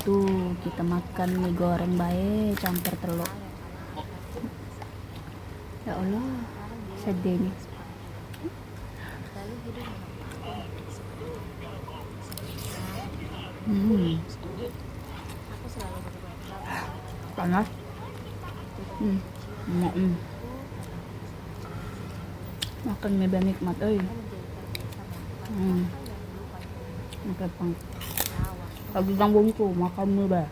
tuh kita makan mie goreng bae campur telur. Ya Allah, sedih nih. Hmm, panas. Enak, makan mie bae nikmat euy. Makan pang. Pagi bang bungku makan mie bae.